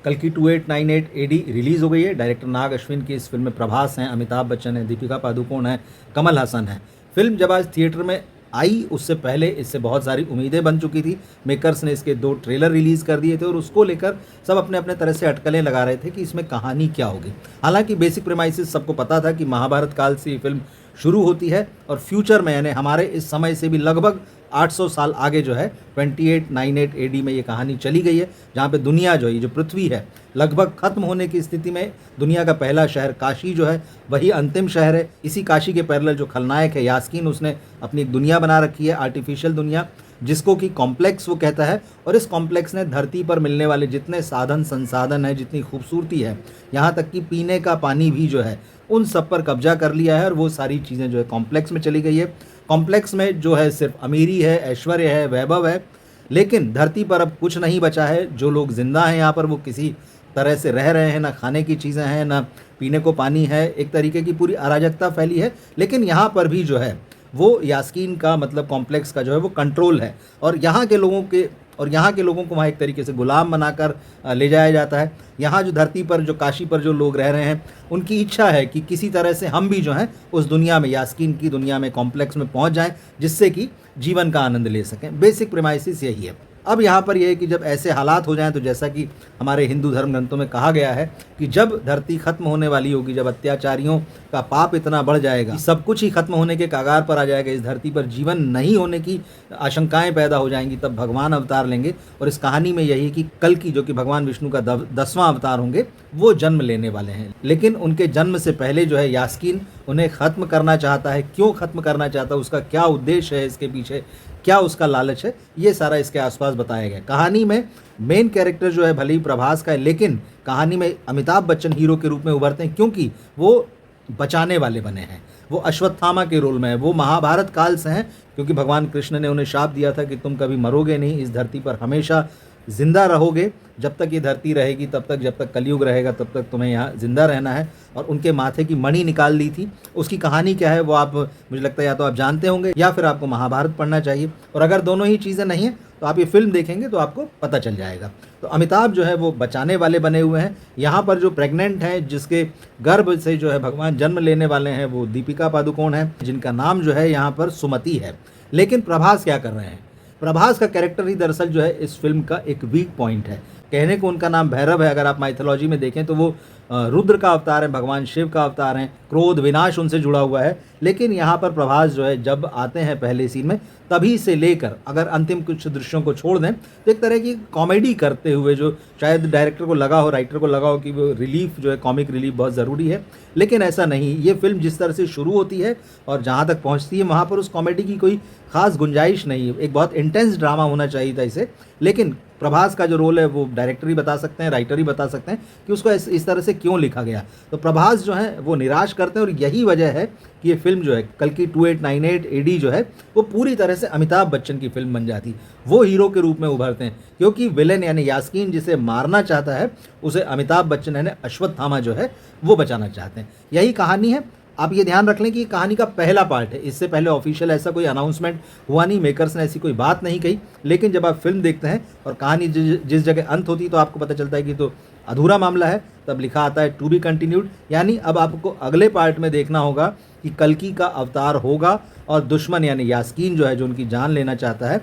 कल्कि 2898 AD release हो गई है। डायरेक्टर नाग अश्विन की इस फिल्म में प्रभास हैं, अमिताभ बच्चन हैं, दीपिका पादुकोण हैं, कमल हसन हैं। फिल्म जब आज थिएटर में आई उससे पहले इससे बहुत सारी उम्मीदें बन चुकी थी। मेकर्स ने इसके 2 ट्रेलर रिलीज़ कर दिए थे और उसको लेकर सब अपने अपने तरह से अटकलें लगा रहे थे कि इसमें कहानी क्या होगी। हालांकि बेसिक प्रेमाइसिस सबको पता था कि महाभारत काल से ये फिल्म शुरू होती है और फ्यूचर में यानी हमारे इस समय से भी लगभग 800 साल आगे जो है 2898 एडी में ये कहानी चली गई है, जहाँ पे दुनिया जो है, ये जो पृथ्वी है, लगभग खत्म होने की स्थिति में दुनिया का पहला शहर काशी जो है वही अंतिम शहर है। इसी काशी के पैरेलल जो खलनायक है यास्कीन, उसने अपनी एक दुनिया बना रखी है, आर्टिफिशियल दुनिया, जिसको कि कॉम्प्लेक्स वो कहता है। और इस कॉम्प्लेक्स ने धरती पर मिलने वाले जितने साधन संसाधन है, जितनी खूबसूरती है, यहाँ तक कि पीने का पानी भी जो है उन सब पर कब्जा कर लिया है और वो सारी चीज़ें जो है कॉम्प्लेक्स में चली गई है। कॉम्प्लेक्स में जो है सिर्फ अमीरी है, ऐश्वर्य है, वैभव है, लेकिन धरती पर अब कुछ नहीं बचा है। जो लोग जिंदा हैं यहाँ पर वो किसी तरह से रह रहे हैं, ना खाने की चीज़ें हैं, ना पीने को पानी है, एक तरीके की पूरी अराजकता फैली है। लेकिन यहाँ पर भी जो है वो यास्कीन का मतलब कॉम्प्लेक्स का जो है वो कंट्रोल है और यहाँ के लोगों को वहाँ एक तरीके से गुलाम बनाकर ले जाया जाता है। यहाँ जो धरती पर, जो काशी पर जो लोग रह रहे हैं, उनकी इच्छा है कि किसी तरह से हम भी जो हैं उस दुनिया में, यास्कीन की दुनिया में, कॉम्प्लेक्स में पहुँच जाएं, जिससे कि जीवन का आनंद ले सकें। बेसिक प्रेमाइसिस यही है। अब यहाँ पर यह है कि जब ऐसे हालात हो जाएं तो जैसा कि हमारे हिंदू धर्म ग्रंथों में कहा गया है कि जब धरती खत्म होने वाली होगी, जब अत्याचारियों का पाप इतना बढ़ जाएगा, सब कुछ ही खत्म होने के कगार पर आ जाएगा, इस धरती पर जीवन नहीं होने की आशंकाएं पैदा हो जाएंगी, तब भगवान अवतार लेंगे। और इस कहानी में यही कि कल्कि, जो कि भगवान विष्णु का 10वां अवतार होंगे, वो जन्म लेने वाले हैं। लेकिन उनके जन्म से पहले जो है यास्कीन उन्हें खत्म करना चाहता है। क्यों खत्म करना चाहता है, उसका क्या उद्देश्य है, इसके पीछे क्या उसका लालच है, ये सारा इसके आसपास बताया गया। कहानी में मेन कैरेक्टर जो है भले ही प्रभास का है, लेकिन कहानी में अमिताभ बच्चन हीरो के रूप में उभरते हैं, क्योंकि वो बचाने वाले बने हैं। वो अश्वत्थामा के रोल में है, वो महाभारत काल से हैं, क्योंकि भगवान कृष्ण ने उन्हें शाप दिया था कि तुम कभी मरोगे नहीं, इस धरती पर हमेशा जिंदा रहोगे, जब तक ये धरती रहेगी तब तक, जब तक कलयुग रहेगा तब तक तुम्हें यहाँ जिंदा रहना है। और उनके माथे की मणि निकाल दी थी। उसकी कहानी क्या है वो आप, मुझे लगता है या तो आप जानते होंगे या फिर आपको महाभारत पढ़ना चाहिए। और अगर दोनों ही चीज़ें नहीं हैं तो आप ये फिल्म देखेंगे तो आपको पता चल जाएगा। तो अमिताभ जो है वो बचाने वाले बने हुए हैं। यहाँ पर जो प्रेग्नेंट हैं, जिसके गर्भ से जो है भगवान जन्म लेने वाले हैं, वो दीपिका पादुकोण है, जिनका नाम जो है यहाँ पर सुमति है। लेकिन प्रभास क्या कर रहे हैं? प्रभास का कैरेक्टर ही दरअसल जो है इस फिल्म का एक वीक पॉइंट है। कहने को उनका नाम भैरव है, अगर आप माइथोलॉजी में देखें तो वो रुद्र का अवतार है, भगवान शिव का अवतार हैं, क्रोध विनाश उनसे जुड़ा हुआ है। लेकिन यहाँ पर प्रभास जो है जब आते हैं पहले सीन में, तभी से लेकर अगर अंतिम कुछ दृश्यों को छोड़ दें तो एक तरह की कॉमेडी करते हुए, जो शायद डायरेक्टर को लगा हो, राइटर को लगा हो कि वो रिलीफ जो है, कॉमिक रिलीफ बहुत ज़रूरी है, लेकिन ऐसा नहीं। ये फिल्म जिस तरह से शुरू होती है और जहाँ तक पहुँचती है, वहाँ पर उस कॉमेडी की कोई खास गुंजाइश नहीं है। एक बहुत इंटेंस ड्रामा होना चाहिए था इसे, लेकिन प्रभास का जो रोल है वो डायरेक्टर ही बता सकते हैं, राइटर ही बता सकते हैं कि उसको इस तरह से क्यों लिखा गया। तो प्रभास जो है वो निराश करते हैं और यही वजह है कि ये फिल्म जो है कल्कि 2898 एडी जो है वो पूरी तरह से अमिताभ बच्चन की फिल्म बन जाती। वो हीरो के रूप में उभरते हैं, क्योंकि विलेन यानी यास्कीन जिसे मारना चाहता है, उसे अमिताभ बच्चन यानी अश्वत्थामा जो है वो बचाना चाहते हैं। यही कहानी है। आप ये ध्यान रख लें कि कहानी का पहला पार्ट है। इससे पहले ऑफिशियल ऐसा कोई अनाउंसमेंट हुआ नहीं, मेकर्स ने ऐसी कोई बात नहीं कही। लेकिन जब आप फिल्म देखते हैं और कहानी जिस जगह अंत होती है तो आपको पता चलता है कि तो अधूरा मामला है, तब लिखा आता है टू बी कंटिन्यूड। यानी अब आपको अगले पार्ट में देखना होगा कि कल्कि का अवतार होगा और दुश्मन यानी यास्कीन जो है, जो उनकी जान लेना चाहता है,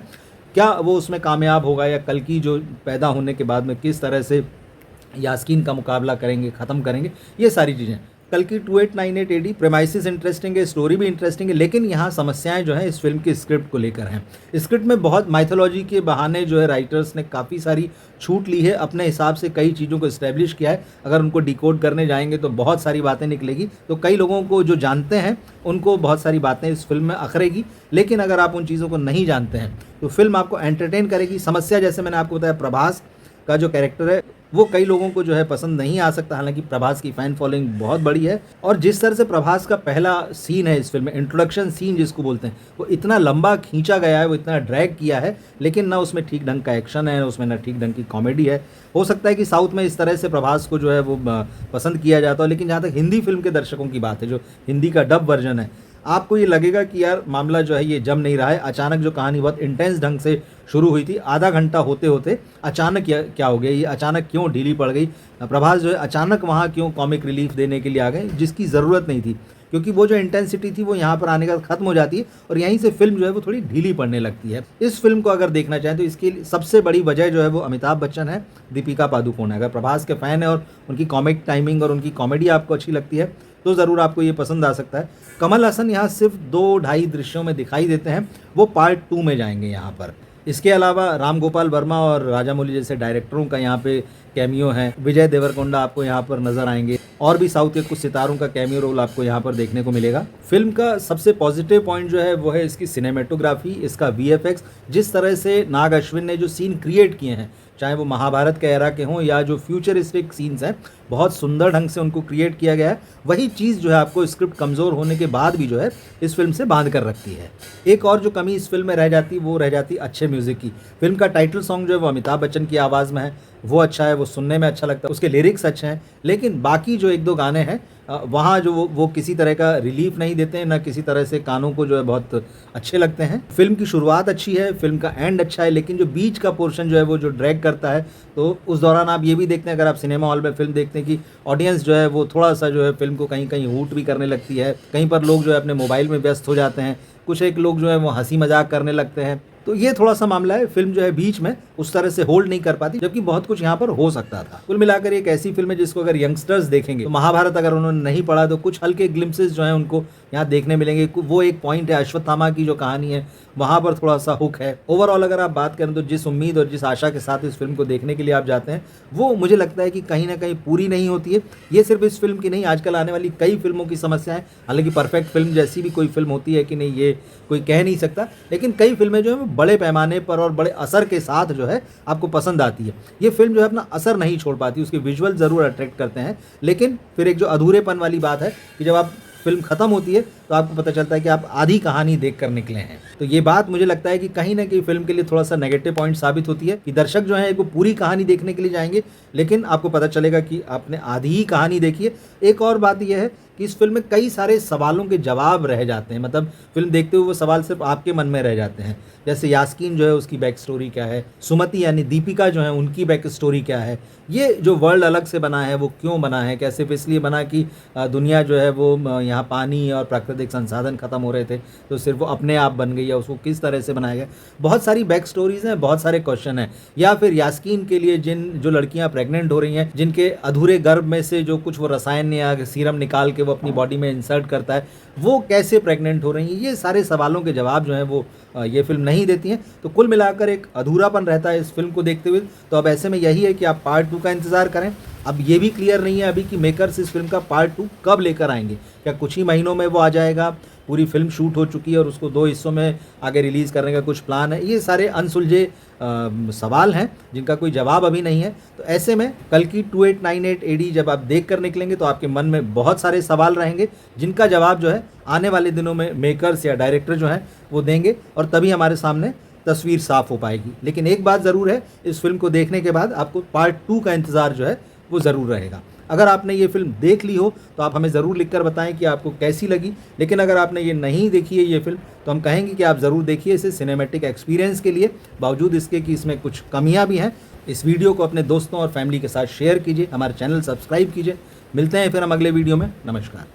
क्या वो उसमें कामयाब होगा, या कल्कि जो पैदा होने के बाद में किस तरह से यास्कीन का मुकाबला करेंगे, ख़त्म करेंगे, ये सारी चीज़ें। कल्कि 2898 एडी प्रेमाइसिस इंटरेस्टिंग है, स्टोरी भी इंटरेस्टिंग है, लेकिन यहाँ समस्याएं जो हैं इस फिल्म की स्क्रिप्ट को लेकर हैं। स्क्रिप्ट में बहुत माइथोलॉजी के बहाने जो है राइटर्स ने काफ़ी सारी छूट ली है, अपने हिसाब से कई चीज़ों को इस्टेब्लिश किया है। अगर उनको डिकोड करने जाएंगे तो बहुत सारी बातें निकलेगी, तो कई लोगों को जो जानते हैं उनको बहुत सारी बातें इस फिल्म में अखरेगी। लेकिन अगर आप उन चीज़ों को नहीं जानते हैं तो फिल्म आपको एंटरटेन करेगी। समस्या, जैसे मैंने आपको बताया, प्रभास का जो कैरेक्टर है वो कई लोगों को जो है पसंद नहीं आ सकता। हालांकि प्रभास की फ़ैन फॉलोइंग बहुत बड़ी है, और जिस तरह से प्रभास का पहला सीन है इस फिल्म में, इंट्रोडक्शन सीन जिसको बोलते हैं, वो इतना लंबा खींचा गया है, वो इतना ड्रैग किया है, लेकिन ना उसमें ठीक ढंग का एक्शन है, उसमें ना ठीक ढंग की कॉमेडी है। हो सकता है कि साउथ में इस तरह से प्रभास को जो है वो पसंद किया जाता है, लेकिन जहाँ तक हिंदी फिल्म के दर्शकों की बात है, जो हिंदी का डब वर्जन है, आपको ये लगेगा कि यार मामला जो है ये जम नहीं रहा है। अचानक जो कहानी बहुत इंटेंस ढंग से शुरू हुई थी, आधा घंटा होते-होते अचानक क्या हो गया, ये अचानक क्यों ढीली पड़ गई। प्रभास जो है अचानक वहाँ क्यों कॉमिक रिलीफ देने के लिए आ गए, जिसकी ज़रूरत नहीं थी। क्योंकि वो जो इंटेंसिटी थी वो यहाँ पर आने के बाद खत्म हो जाती है और यहीं से फ़िल्म जो है वो थोड़ी ढीली पड़ने लगती है। इस फ़िल्म को अगर देखना चाहें तो इसकी सबसे बड़ी वजह जो है वो अमिताभ बच्चन है, दीपिका पादुकोण है। अगर प्रभास के फ़ैन हैं और उनकी कॉमिक टाइमिंग और उनकी कॉमेडी आपको अच्छी लगती है तो ज़रूर आपको ये पसंद आ सकता है। कमल हसन यहाँ सिर्फ 2 ढाई दृश्यों में दिखाई देते हैं, वो पार्ट 2 में जाएंगे यहाँ पर। इसके अलावा राम गोपाल वर्मा और राजामौली जैसे डायरेक्टरों का यहाँ पे कैमियो है। विजय देवरकोंडा आपको यहाँ पर नजर आएंगे और भी साउथ के कुछ सितारों का कैमियो रोल आपको यहाँ पर देखने को मिलेगा। फिल्म का सबसे पॉजिटिव पॉइंट जो है वो है इसकी सिनेमेटोग्राफी, इसका वीएफएक्स। जिस तरह से नाग अश्विन ने जो सीन क्रिएट किए हैं, चाहे वो महाभारत के एरा के हों या जो फ्यूचरिस्टिक सीन्स हैं, बहुत सुंदर ढंग से उनको क्रिएट किया गया है। वही चीज़ जो है आपको स्क्रिप्ट कमज़ोर होने के बाद भी जो है इस फिल्म से बांध कर रखती है। एक और जो कमी इस फिल्म में रह जाती वो रह जाती अच्छे म्यूज़िक की। फिल्म का टाइटल सॉन्ग जो है वो अमिताभ बच्चन की आवाज़ में है, वो अच्छा है, वो सुनने में अच्छा लगता है, उसके लिरिक्स अच्छे हैं। लेकिन बाकी जो 1-2 गाने हैं वहाँ जो वो किसी तरह का रिलीफ नहीं देते हैं, ना किसी तरह से कानों को जो है बहुत अच्छे लगते हैं। फिल्म की शुरुआत अच्छी है, फिल्म का एंड अच्छा है, लेकिन जो बीच का पोर्शन जो है वो जो ड्रैग करता है, तो उस दौरान आप ये भी देखते हैं, अगर आप सिनेमा हॉल में फिल्म देखते हैं कि ऑडियंस जो है वो थोड़ा-सा जो है फिल्म को कहीं-कहीं हूट भी करने लगती है। कहीं पर लोग जो है अपने मोबाइल में व्यस्त हो जाते हैं, कुछ एक लोग जो है वो हँसी मज़ाक करने लगते हैं। तो ये थोड़ा-सा मामला है, फिल्म जो है बीच में उस तरह से होल्ड नहीं कर पाती, जबकि बहुत कुछ यहाँ पर हो सकता था। कुल मिलाकर एक ऐसी फिल्म है जिसको अगर यंगस्टर्स देखेंगे, तो महाभारत अगर उन्होंने नहीं पढ़ा तो कुछ हल्के ग्लिम्पसेस जो हैं उनको यहाँ देखने मिलेंगे। वो एक पॉइंट है, अश्वत्थामा की जो कहानी है वहाँ पर थोड़ा-सा हुक है। ओवरऑल अगर आप बात करें तो जिस उम्मीद और जिस आशा के साथ इस फिल्म को देखने के लिए आप जाते हैं, वो मुझे लगता है कि कहीं न कहीं पूरी नहीं होती है। ये सिर्फ इस फिल्म की नहीं, आजकल आने वाली कई फिल्मों की समस्या है। हालाँकि परफेक्ट फिल्म जैसी भी कोई फिल्म होती है कि नहीं, ये कोई कह नहीं सकता, लेकिन कई फिल्में जो है वो बड़े पैमाने पर और बड़े असर के साथ जो है आपको पसंद आती है। ये फिल्म जो है अपना असर नहीं छोड़ पाती, उसके विजुअल ज़रूर अट्रैक्ट करते हैं, लेकिन फिर एक जो अधूरेपन वाली बात है कि जब आप फिल्म खत्म होती है तो आपको पता चलता है कि आप आधी कहानी देख कर निकले हैं। तो ये बात मुझे लगता है कि कहीं ना कहीं फिल्म के लिए थोड़ा सा नेगेटिव पॉइंट साबित होती है कि दर्शक जो है वो पूरी कहानी देखने के लिए जाएंगे, लेकिन आपको पता चलेगा कि आपने आधी ही कहानी देखी है। एक और बात यह है कि इस फिल्म में कई सारे सवालों के जवाब रह जाते हैं, मतलब फिल्म देखते हुए वो सवाल सिर्फ आपके मन में रह जाते हैं। जैसे यास्कीन जो है उसकी बैक स्टोरी क्या है, सुमति यानी दीपिका जो है उनकी बैक स्टोरी क्या है, ये जो वर्ल्ड अलग से बना है वो क्यों बना है, क्या सिर्फ इसलिए बना कि दुनिया जो है वो यहाँ पानी और प्राकृतिक संसाधन खत्म हो रहे थे तो सिर्फ वो अपने आप बन गई, या उसको किस तरह से बनाया गया। बहुत सारी बैक स्टोरीज हैं, बहुत सारे क्वेश्चन हैं। या फिर यास्कीन के लिए जो लड़कियां प्रेग्नेंट हो रही हैं, जिनके अधूरे गर्भ में से जो कुछ वो रसायन या सीरम निकाल के वो अपनी बॉडी में इंसर्ट करता है, वो कैसे प्रेग्नेंट हो रही हैं, ये सारे सवालों के जवाब जो हैं वो ये फिल्म नहीं देती हैं। तो कुल मिलाकर एक अधूरापन रहता है इस फिल्म को देखते हुए। तो अब ऐसे में यही है कि आप पार्ट 2 का इंतज़ार करें। अब ये भी क्लियर नहीं है अभी कि मेकर्स इस फिल्म का पार्ट 2 कब लेकर आएंगे, क्या कुछ ही महीनों में वो आ जाएगा, पूरी फिल्म शूट हो चुकी है और उसको 2 हिस्सों में आगे रिलीज़ करने का कुछ प्लान है। ये सारे अनसुलझे सवाल हैं जिनका कोई जवाब अभी नहीं है। तो ऐसे में कल की 2898 AD जब आप देख कर निकलेंगे तो आपके मन में बहुत सारे सवाल रहेंगे, जिनका जवाब जो है आने वाले दिनों में मेकर्स या डायरेक्टर जो हैं वो देंगे, और तभी हमारे सामने तस्वीर साफ हो पाएगी। लेकिन एक बात ज़रूर है, इस फिल्म को देखने के बाद आपको पार्ट 2 का इंतज़ार जो है वो ज़रूर रहेगा। अगर आपने ये फिल्म देख ली हो तो आप हमें ज़रूर लिखकर बताएं कि आपको कैसी लगी। लेकिन अगर आपने ये नहीं देखी है ये फिल्म, तो हम कहेंगे कि आप ज़रूर देखिए इसे सिनेमैटिक एक्सपीरियंस के लिए, बावजूद इसके कि इसमें कुछ कमियां भी हैं। इस वीडियो को अपने दोस्तों और फैमिली के साथ शेयर कीजिए, हमारे चैनल सब्सक्राइब कीजिए। मिलते हैं फिर हम अगले वीडियो में। नमस्कार।